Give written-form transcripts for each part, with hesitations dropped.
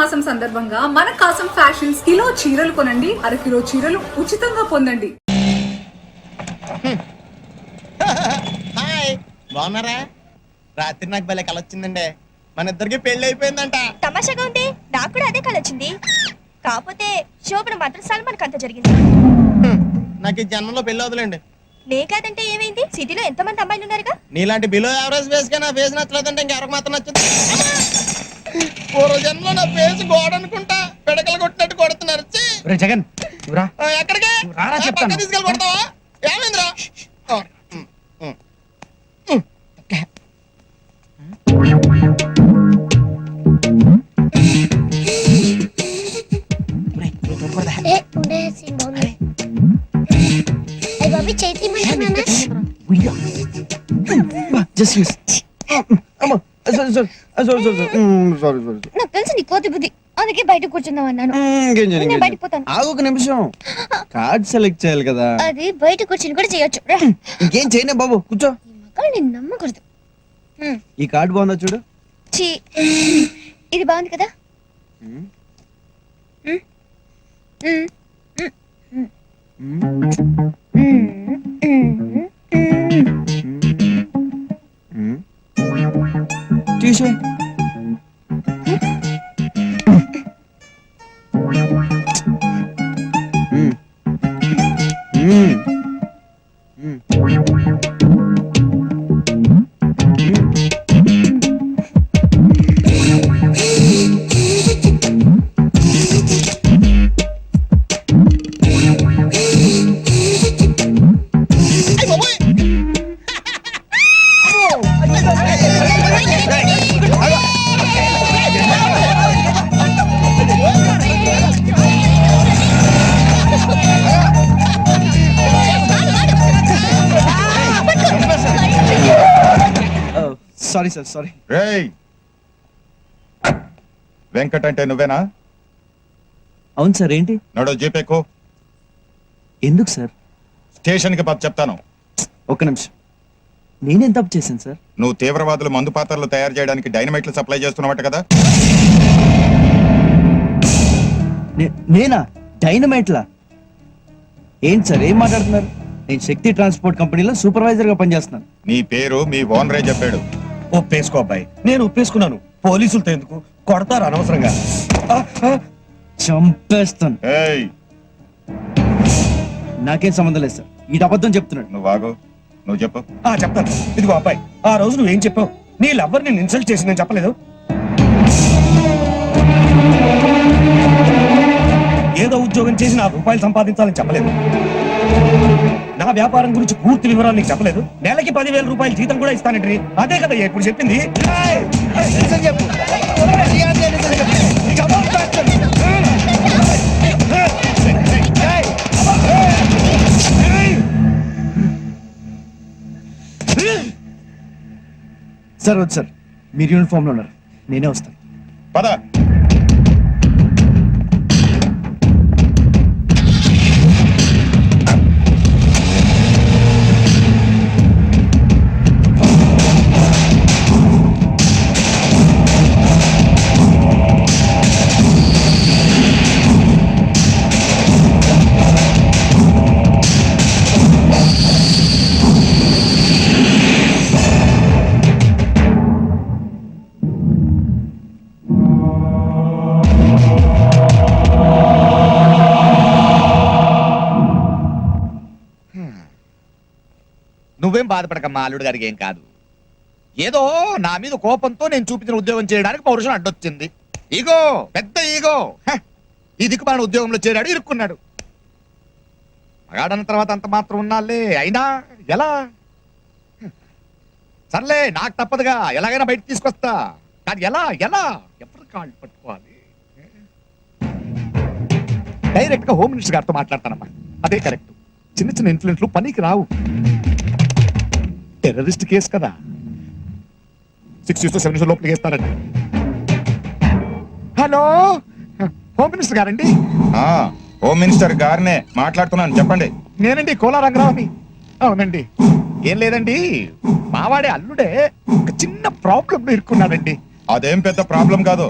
మాసం సందర్భంగా మన కాసం ఫ్యాషన్స్ కిలో చీరలు కొనండి, అరకిలో చీరలు ఉచితంగా పొందండి. హాయ్, బాగున్నారా? రాత్రి నాకు భలే కల వచ్చిందండి. మన ఇద్దరికి పెళ్లి అయిపోయిందంట. తమాషాగా ఉంది, నాకు కూడా అదే కల వచ్చింది. కాకపోతే శోభన మాత్రం సల్మాన్ అంత జరిగింది. నాకు ఈ జన్మలో పెళ్లి వదలండి. నే కాదంటే ఏమైంది? సిటీలో ఎంతమంది అమ్మాయిలు ఉన్నారుగా. నీలాంటి బిలో యావరేజ్ ఫేస్ గా నా ఫేస్ నచ్చలేదంటే ఇంకెవరికి మాత్రం నచ్చింది? పూర్వ జన్మలో నా ఫేస్ గోడ అనుకుంటా పిడకలు కొట్టినట్టు కొడుతున్నారు. జగన్ ఎక్కడికి పక్క తీసుకెళ్ళి కొడతావా? ఏమైందిరా? నాకు తెలుసు నీ కోతి బుద్ధి, అందుకే బయట కూర్చుందాం అన్నాను. బయటకు పోతాను. ఒక నిమిషం, కార్డ్ సెలెక్ట్ చేయాలి కదా. అది బయట కూర్చుని కూడా చేయొచ్చు. ఇంకేం చేయనే బాబు, కూర్చో. నేను నమ్మకూడదు. ఈ కార్డు బాగుందా చూడు. ఇది బాగుంది కదా. తీసే సారీ సార్, సారీ. రేయ్, వెంకట్ అంటే నువ్వేనా? అవును సార్. ఏంటి? నడో జీపేకు. ఎందుకు సార్? స్టేషన్ కి పది చెప్తాను. ఒక్క నిమిషం, నేనేం తప్పు చేశాను సార్? నువ్వు తీవ్రవాదులు మందు పాత్రలు తయారు చేయడానికి డైనమైట్లు సప్లై చేస్తున్నావట కదా? నేనా? డైనమైట్లా? ఏంటి సార్, ఏం మాట్లాడుతున్నారు? నేను శక్తి ట్రాన్స్పోర్ట్ కంపెనీలో సూపర్వైజర్ గా పనిచేస్తున్నాను. నీ పేరు మీ ఓనరే చెప్పాడు. ఒప్పేసుకో అబ్బాయి, నేను ఒప్పేసుకున్నాను. పోలీసులతో ఎందుకు కొడతారు అనవసరంగా? చంపేస్తాను. ఏయ్, నాకేం సంబంధం లేదు సార్, ఇది అబద్ధం చెప్తున్నాడు. నువ్వు ఆగు, నువ్వు చెప్పు. చెప్తాను. ఇదిగో అబ్బాయి, ఆ రోజు నువ్వేం చెప్పావు? నీ లవ్వర్ నేను ఇన్సల్ట్ చేసిందని చెప్పలేదు? ఏదో ఉద్యోగం చేసి 4 రూపాయలు సంపాదించాలని చెప్పలేదు? నా వ్యాపారం గురించి పూర్తి వివరాలు నీకు చెప్పలేదు? నెలకి 10,000 రూపాయలు జీతం కూడా ఇస్తానండి. అదే కదా ఇప్పుడు చెప్పింది. సార్ వద్దు సార్, మీరు యూనిఫామ్ లో ఉన్నారు, నేనే వస్తాను. పద. నువ్వేం బాధపడకమ్మా, అల్లుడు గారికి ఏం కాదు. ఏదో నా మీద కోపంతో నేను చూపించిన ఉద్యోగం చేయడానికి పౌరుషం అడ్డొచ్చింది. ఈగో, పెద్ద ఈగో. ఈ దిక్కుమాలిన ఉద్యోగంలో చేరాడు, ఇరుక్కున్నాడు. మగాడన్న తర్వాత అంత మాత్రం ఉన్నాలే. అయినా ఎలా? సర్లే, నాకు తప్పదుగా, ఎలాగైనా బయట తీసుకొస్తా. కానీ ఎలా ఎలా ఎవరు కాళ్ళు పట్టుకోవాలి? డైరెక్ట్ గా హోమ్ మినిస్టర్ గారితో మాట్లాడతానమ్మా, అదే కరెక్ట్. చిన్న చిన్న ఇన్ఫ్లుయెన్స్లు పనికి రావు. టెర్రరిస్ట్ కేసు కదా, 6 years to 7 years లోపలికి వేస్తారండి. హలో, హోమ్ మినిస్టర్ గారండి? హోమ్ మినిస్టర్ గారినే మాట్లాడుతున్నాను, చెప్పండి. నేనండి, కోలా రంగరావుని. అవునండి. ఏం లేదండి, మావాడే అల్లుడే ఒక చిన్న ప్రాబ్లం ఇరుక్కున్నాడండి. అదేం పెద్ద ప్రాబ్లం కాదు.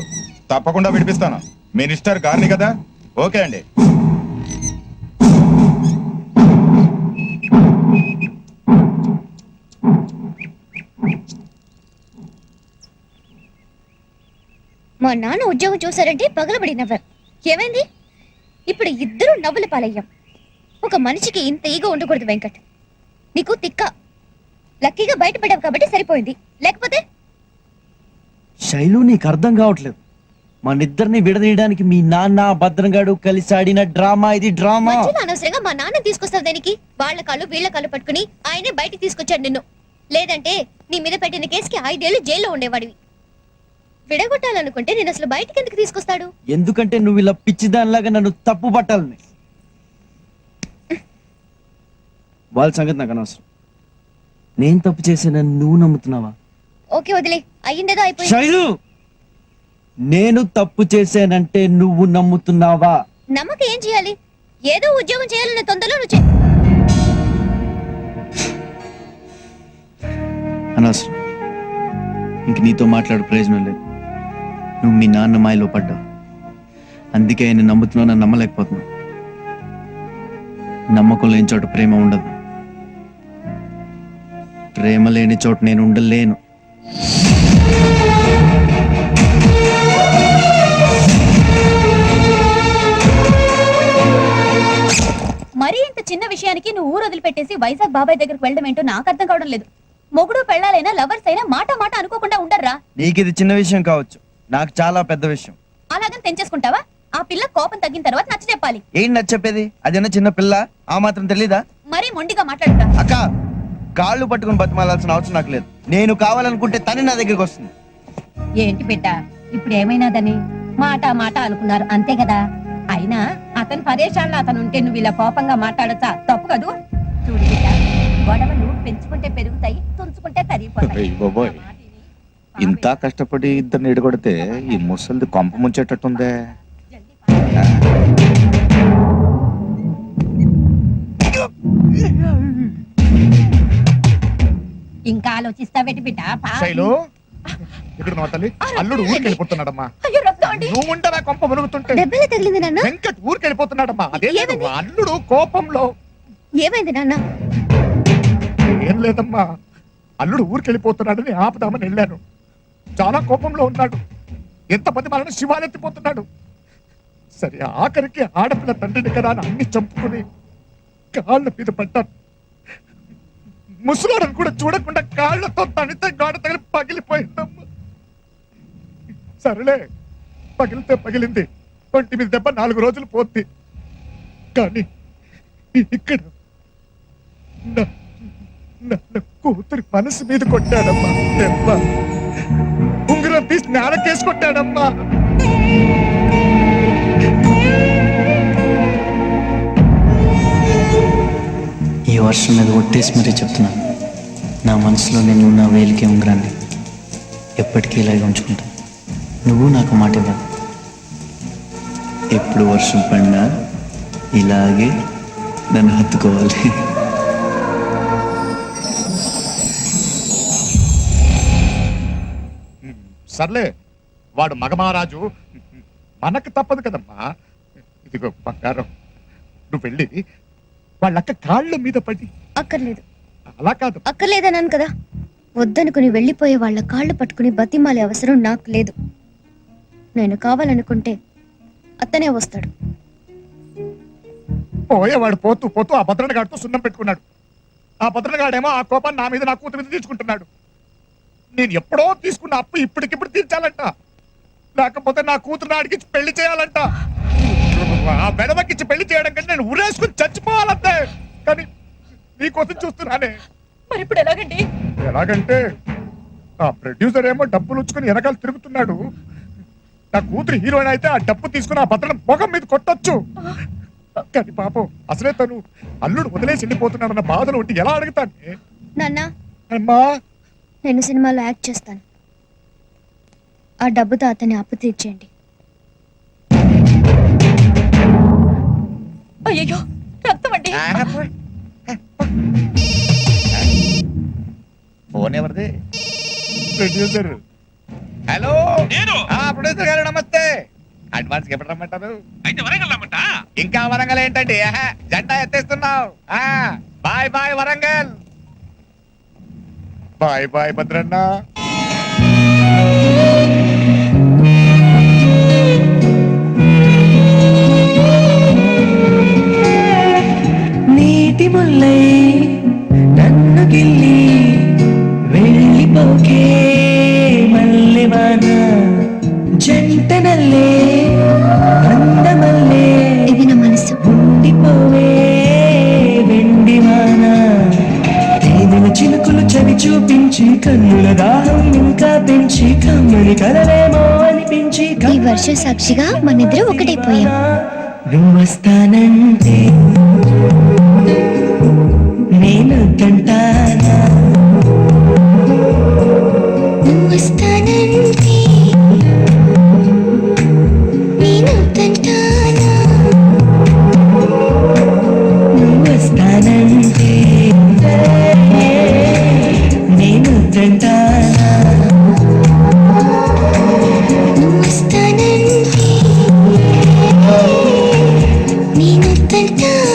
తప్పకుండా విడిపిస్తాను. మినిస్టర్ గారిని కదా. ఓకే అండి. మా నాన్న ఉద్యోగం చూసారంటే పగలబడి నవ్వారు. ఏమైంది? ఇప్పుడు ఇద్దరు నవ్వుల పాలయ్యాం. ఒక మనిషికి ఇంత ఈగో ఉండకూడదు వెంకట్. నీకు తిక్క. లక్కీగా బయటపడ్డావు కాబట్టి సరిపోయింది, లేకపోతే శైలు నీకు అర్థం కావట్లేదు. మనిద్దరిని విడదీయడానికి మీ నాన్న భద్రంగాడు కలిసి ఆడిన డ్రామా ఇది, డ్రామా. మధ్యలో అనవసరంగా మా నాన్న తీసుకొస్తావు దానికి. వాళ్ళ కాళ్ళు వీళ్ళ కాళ్ళు పట్టుకుని ఆయనే బయటికి తీసుకొచ్చాడు నిన్ను. లేదంటే నీ మీద పెట్టిన కేసుకి 5 ఏళ్ళు జైల్లో ఉండేవాడివి. విడగొట్టాలనుకుంటే నేను అసలు బయటికి ఎందుకు తీసుకొస్తాడు? ఎందుకంటే నువ్వు ఇలా పిచ్చిదానిలాగా నన్ను తప్పు పట్టాలని. వాళ్ళ సంగతి నాకు అనవసరం. నేను తప్పు చేశానని నువ్వు నమ్ముతున్నావా? ఓకే వదిలే, అయ్యిందేదో అయిపోయింది. శైలు, నేను తప్పు చేశానంటే నువ్వు నమ్ముతున్నావా? నమ్మకం ఏం చేయాలి? ఏదో ఉద్యోగం చేయాలన్న తొందరలో నువ్వు అనవసరం. ఇంక నీతో మాట్లాడు ప్రయోజనం లేదు. నువ్వు మీ నాన్న మాయలో పడ్డావు. అందుకే ఆయన నమ్ముతున్నావు, నన్ను నమ్మలేకపోతున్నావు. నమ్మకం లేని చోట ప్రేమ ఉండదు. ప్రేమ లేని చోట నేను ఉండలేను. మరీ ఇంత చిన్న విషయానికి నువ్వు ఊరు వదిలిపెట్టేసి వైజాగ్ బాబాయ్ దగ్గరికి వెళ్ళడం ఏంటో నాకు అర్థం కావడం లేదు. మొగుడు పెళ్ళాలైనా లవర్స్ అయినా మాట మాట అనుకోకుండా ఉండర్రా. నీకు ఇది చిన్న విషయం కావచ్చు, నాకు చాలా పెద్ద విషయం. అలాగని తెంచేసుకుంటావా? ఆ పిల్ల కోపం తగ్గిన తర్వాత నచ్చ చెప్పాలి. ఏంటి నచ్చ చెప్పేది? అదేనా చిన్న పిల్ల? ఆ మాత్రం తెలీదా? మరీ మొండిగా మాట్లాడుతా. అక్క, కాళ్ళు పట్టుకుని బతిమాలాల్సిన అవసరం నాకు లేదు. నేను కావాలనుకుంటే తను నా దగ్గరికి వస్తుంది. ఏంటి బిడ్డ, ఇప్పుడు ఏమైనాదని మాట మాట అనుకున్నారు అంతే కదా. అయినా అతని పరేషాల్లో అతను ఉంటే నువ్వు ఇలా కోపంగా మాట్లాడచ్చా? తప్పు కదూ. చూడు బిడ్డ, గొడవలు పెంచుకుంటే పెరుగుతాయి, తుంచుకుంటే తరిగిపోతాయి. అయ్య బాబోయ్, ఇంత కష్టపడి ఇద్దరిని ఎడగొడితే ఈ ముసలిది కొంప ముంచేటట్టుందే. ఇంకా ఆలోచిస్తావేటి బిడ్డ? శైలు, ఇక్కడ నా తల్లి అల్లుడు ఊరికి వెళ్ళిపోతున్నాడమ్మా. అయ్యో రక్తం అండి. నువ్వు ఉండరా కొంప మునుగుతుంటే? దెబ్బలే తగిలింది నాన్న. వెంకట్ ఊరికి వెళ్ళిపోతున్నాడమ్మా. అదే అల్లుడు కోపంలో. ఏమైంది నాన్న? ఏం లేదమ్మా, అల్లుడు ఊరికి వెళ్ళిపోతున్నాడని ఆపుదామని వెళ్ళాను. చాలా కోపంలో ఉన్నాడు. ఎంతమంది మనల్ని శివాలెత్తిపోతున్నాడు. సరే, ఆఖరికి ఆడపిల్ల తండ్రిని కదా అని అన్ని చంపుకుని కాళ్ళ మీద పడ్డాను. ముసలాడని కూడా చూడకుండా కాళ్ళతో తనితే గాడ తగిలి పగిలిపోయిందమ్మా. సరేలే, పగిలితే పగిలింది. ఒంటి మీద దెబ్బ 4 రోజులు పోద్ది. కానీ ఇక్కడ నన్ను కూతురి మనసు మీద కొట్టాడమ్మా దెబ్బ. ఉంగరం తీసి నేలకేసి కొట్టాడమ్మా. ఈ వర్షం మీద ఒట్టేసి మరీ చెప్తున్నాను, నా మనసులో నేను నా వేలికి ఉంగరాన్ని ఎప్పటికీ ఇలాగే ఉంచుకుంటాను. నువ్వు నాకు మాట ఇవ్వాలి. ఎప్పుడు వర్షం పడినా ఇలాగే నన్ను హత్తుకోవాలి. సర్లే, వాడు మగమహారాజు, మనకు తప్పదు కదమ్మా. ఇదిగో బంగారం, నువ్వు వెళ్ళి వాళ్ళక్క కాళ్ళ మీద పడి. అక్కర్లేదు. అలా కాదు. అక్కర్లేదన్నాను కదా. వద్దనుకుని వెళ్ళిపోయే వాళ్ళ కాళ్ళు పట్టుకుని బతిమాలే అవసరం నాకు లేదు. నేను కావాలనుకుంటే అతనే వస్తాడు. పోయేవాడు పోతూ పోతూ ఆ భద్రనగాడితో సున్నం పెట్టుకున్నాడు. ఆ భద్రనగాడేమో ఆ కోపాన్ని నా మీద, నా కూతురు మీద తీసుకుంటున్నాడు. నేను ఎప్పుడో తీసుకున్న అప్పు ఇప్పటికిప్పుడు తీర్చాలంట. లేకపోతే నా కూతురు అడిగించి పెళ్లి చేయాలంట. ఆ వెడవకిచ్చి పెళ్లి చేయడం కంటే నేను ఉరేసుకుని చచ్చిపోవాలంతే. కానీ నీకోసం చూస్తున్నానే. మరి ఇప్పుడు ఎలాగండి? ఎలాగంటే ఆ ప్రొడ్యూసర్ ఏమో డబ్బులు ఉంచుకుని వెనకాల తిరుగుతున్నాడు. నా కూతురు హీరోయిన్ అయితే ఆ డబ్బు తీసుకుని ఆ భద్రం మొగం మీద కొట్టొచ్చు. కానీ పాపం అసలే తను అల్లుడు వదిలేసి వెళ్ళిపోతున్నాడన్న బాధలు ఉంటే ఎలా అడుగుతాను? నాన్న, అమ్మా, నేను సినిమాలో యాక్ట్ చేస్తాను. ఆ డబ్బుతో అతన్ని అప్పు తీర్చేయండి. అయ్యో రక్తం అండి. ఫోన్ ఎవరిది? ప్రొడ్యూసర్. హలో, ప్రొడ్యూసర్ గారు నమస్తే. అడ్వాన్స్ ఎప్పుడు రమ్మంటారు? అయితే వరంగల్ రమ్మంట. ఇంకా వరంగల్ ఏంటండి? జెండా ఎత్తేస్తున్నావు. Bye bye Warangal. Bye bye Bhadranna. నీటి ముల్లై నన్ను గిల్లి వెళ్ళిపోకే మల్లెవాన జంటనల్లే అందమల్లే ఇది నా మనసు. ఉండిపోవే వెండివాన తేనెల చినుకులు చవి చూపించి కన్నుల దాహం ఇంకా పెంచి కమ్మని కలవేమో అనిపించి ఈ వర్షం సాక్షిగా మనిద్దరం ఒకటైపోయాం. నువ్వు వస్తానంటే నేను తంటానా నువ్వు వస్తానంటే నేను తంటానా నువ్వు వస్తానంటే నేను తంటానా నువ్వు వస్తానంటే నేను తంటానా.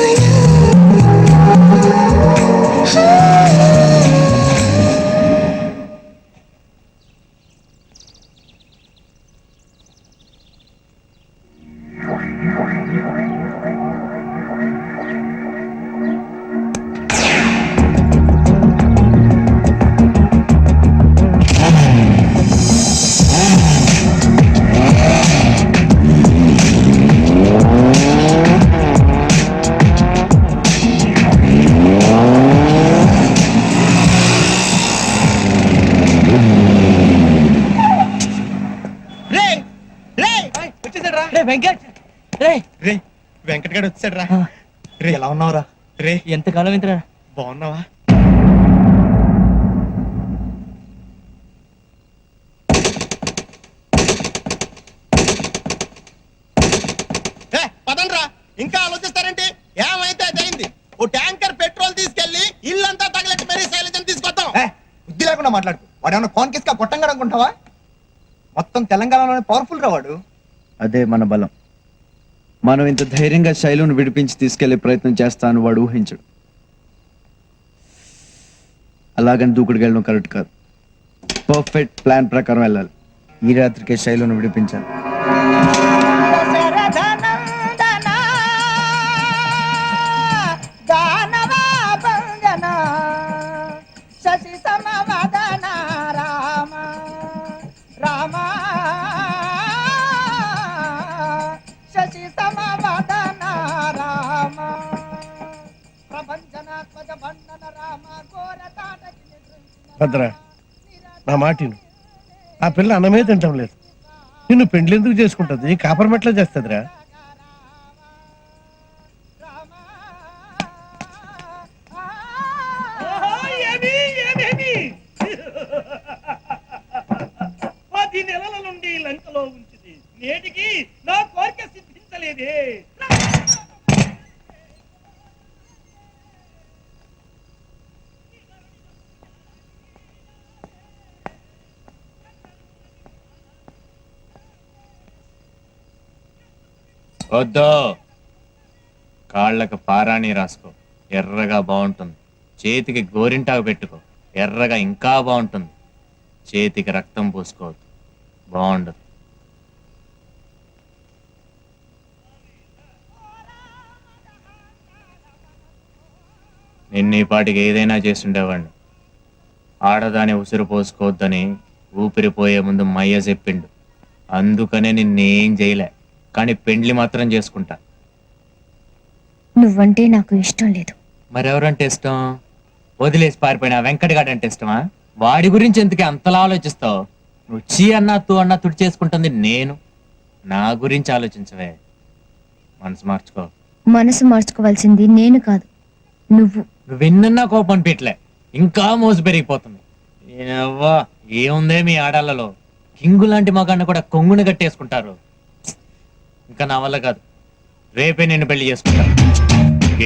రే వెంకట్ గారు వచ్చాడు రా. రే ఎలా ఉన్నావురా? రే ఎంతకాలం ఇంతరా బాగున్నావా? పదండ్రా, ఇంకా ఆలోచిస్తారేంటి? ఏమైతే అయింది. ఓ ట్యాంకర్ పెట్రోల్ తీసుకెళ్లి ఇల్లంతా తగలెట్టి మరీ శైలజని తీసుకొద్దాం. బుద్ధి లేకుండా మాట్లాడుతూ వాడు ఏమన్నా కాన్కిస్ గా పొట్టంగా అనుకుంటావా? మొత్తం తెలంగాణలోనే పవర్ఫుల్ రా వాడు. అదే మన బలం. మనం ఇంత ధైర్యంగా శైలును విడిపించి తీసుకెళ్లే ప్రయత్నం చేస్తాను వాడు ఊహించడు. అలాగని దూకుడుకి వెళ్ళడం కరెక్ట్ కాదు. పర్ఫెక్ట్ ప్లాన్ ప్రకారం వెళ్ళాలి. ఈ రాత్రికే శైలును విడిపించాలి. భద్ర, నా మాటిను. ఆ పిల్ల అన్నమే తింటాం లేదు. నిన్ను పెండ్లి ఎందుకు చేసుకుంటుంది? కాపరమెట్లో చేస్తుందిరా. పది నెలల నుండి లంకలో ఉంచింది. నేటికి నా కోరిక సిద్ధించలేదే. వద్దు, కాళ్ళకు పారాణి రాసుకో, ఎర్రగా బాగుంటుంది. చేతికి గోరింటాకు పెట్టుకో, ఎర్రగా ఇంకా బాగుంటుంది. చేతికి రక్తం పూసుకోవద్దు, బాగుండదు. నిన్న ఈ పాటికి ఏదైనా చేస్తుండేవాడిని. ఆడదాని ఉసిరు పోసుకోవద్దని ఊపిరిపోయే ముందు మయ్య చెప్పిండు. అందుకనే నిన్నేం చేయలే, కానీ పెండ్లి మాత్రం చేసుకుంటా. నువ్వంటే నాకు ఇష్టం లేదు. మరెవరంటే ఇష్టం? వదిలేసి పారిపోయినా వెంకటగాడు అంటే ఇష్టమా? వాడి గురించి ఎందుకే అంతలా ఆలోచిస్తావు? నువ్వు చీ అన్నా తూ అన్నా తుడి చేసుకుంటుంది నేను. నా గురించి ఆలోచించవే. మనసు మార్చుకో. మనసు మార్చుకోవాల్సింది నేను కాదు, నువ్వు. నువ్వు విన్నా కోపం పెట్టలే, ఇంకా మోసు పెరిగిపోతుంది. ఏముందే మీ ఆడాళ్ళలో? కింగు లాంటి మగాన్ని కూడా కొంగుని కట్టేసుకుంటారు. ఇంకా నా వల్ల కాదు. రేపే నేను పెళ్లి చేసుకుంటా.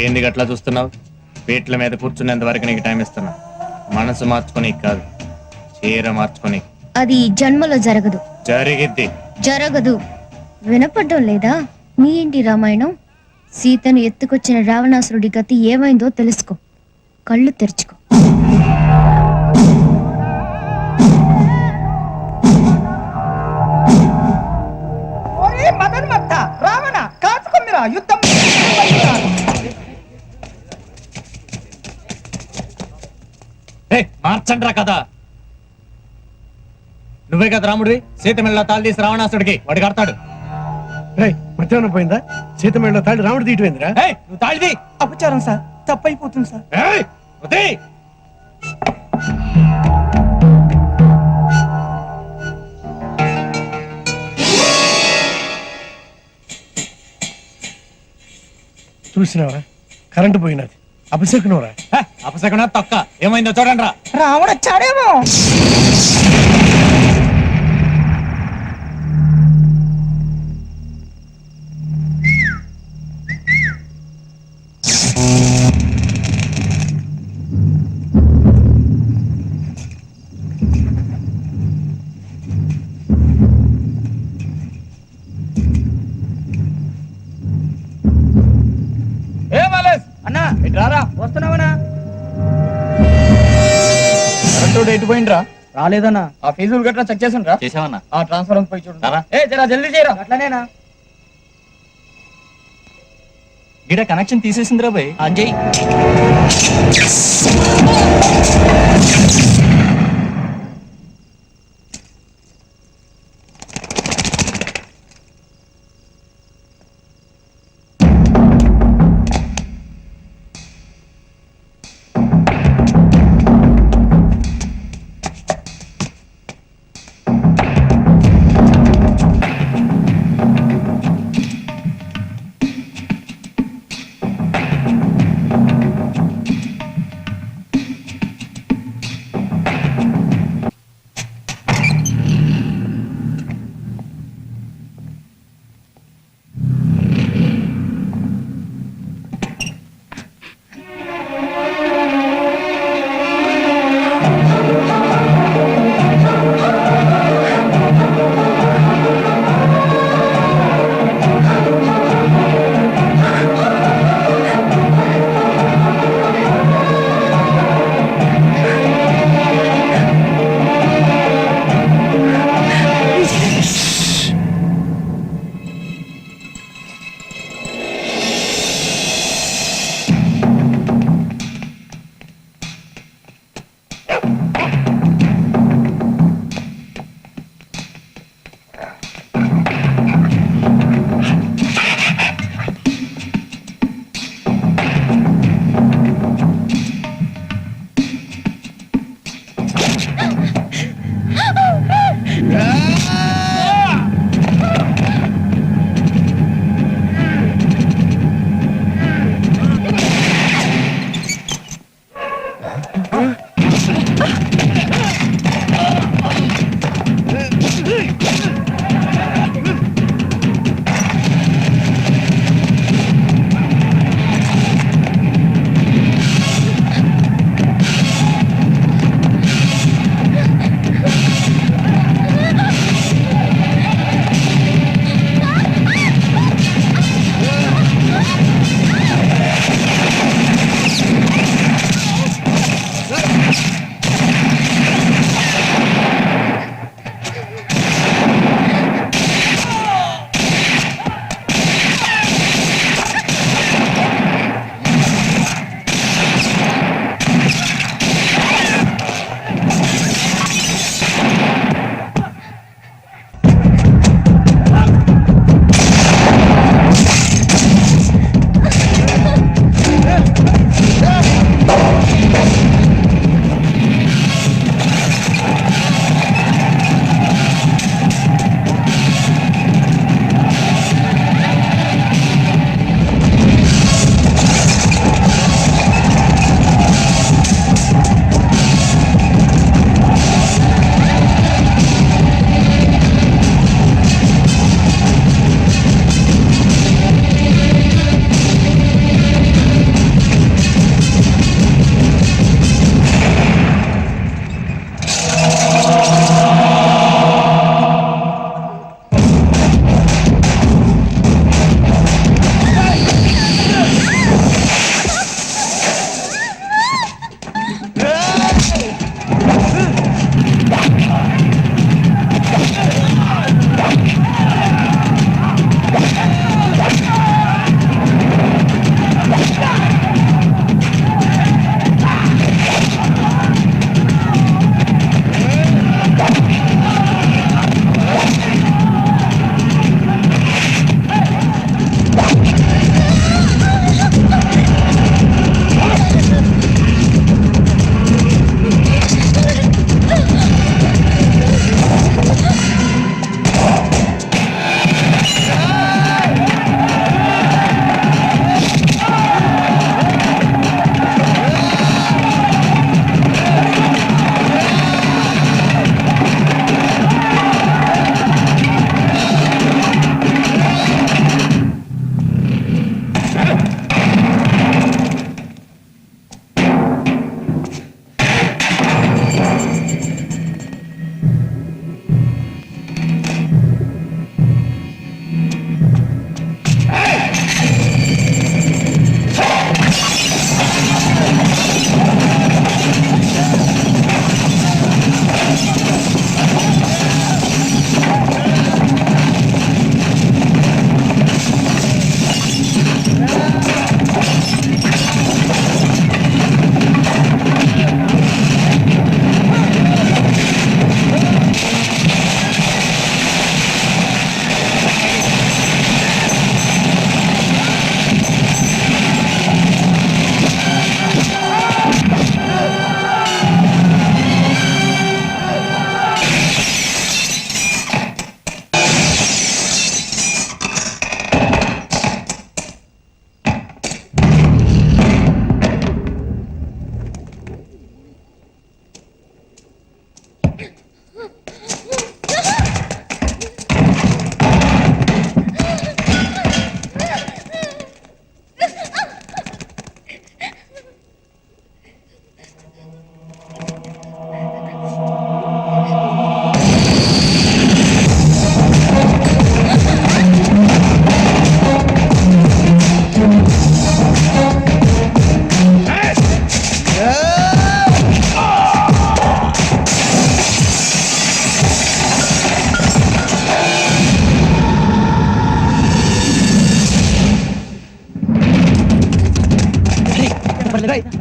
ఏంది గట్లా చూస్తున్నావు? పీట్ల మీద కూర్చునేంత వరకు నీకు టైం ఇస్తున్నా. మనసు మార్చుకొని కాదు, చీర మార్చుకొని. అది జన్మలో జరగదు. జరిగిద్ది. జరగదు. వినపడ్డం లేదా మీ ఇంటి రామాయణం? సీతను ఎత్తుకొచ్చిన రావణాసురుడి గతి ఏమైందో తెలుసుకో, కళ్ళు తెరుచుకో. మదన్ మత్త రావణ కాచుకొమ్మిరా యుద్ధం. మార్చండ్రా కదా. నువ్వే కదా రాముడివి, సీత మెళ్ళ తాళి తీసి రావణాసుడికి వాడు కడతాడు. మధ్యాహ్నం పోయిందా? సీత మెళ్ళ తాళి రాముడు తీయటమేందిరా? నువ్వు తాళిది. అపచారం సార్, తప్పైపోతుంది సార్. చూసినావా, కరెంటు పోయినది. అపశకునవరా? అపశకున తొక్క. ఏమైందో చూడండి రా. రావణ వచ్చాడేమో. అన్నా ఇటు రారా, వస్తున్నావనా? కరెంటు ఎటు పోయిండ్రా? రాలేదన్నా. ఆ ఫీజులు గట్రా చెక్ చేసిండ్రా? చేసావన్నా? ఆ ట్రాన్స్ఫర్ పోయి చూడు. జరా జల్దీ చేయరా. అట్లనేనా? గిడ కనెక్షన్ తీసేసిందిరా భయ్. అంజయ్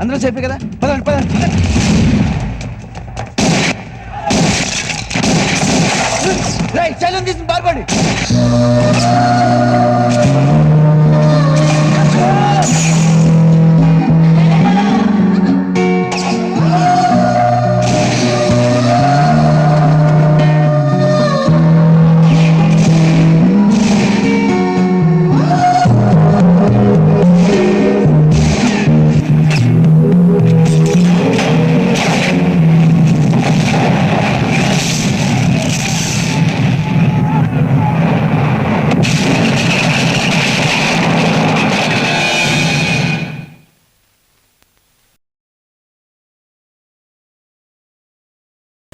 అందరూ చెప్పే కదా పదండి పదండి చైలం తీసి పారిపోండి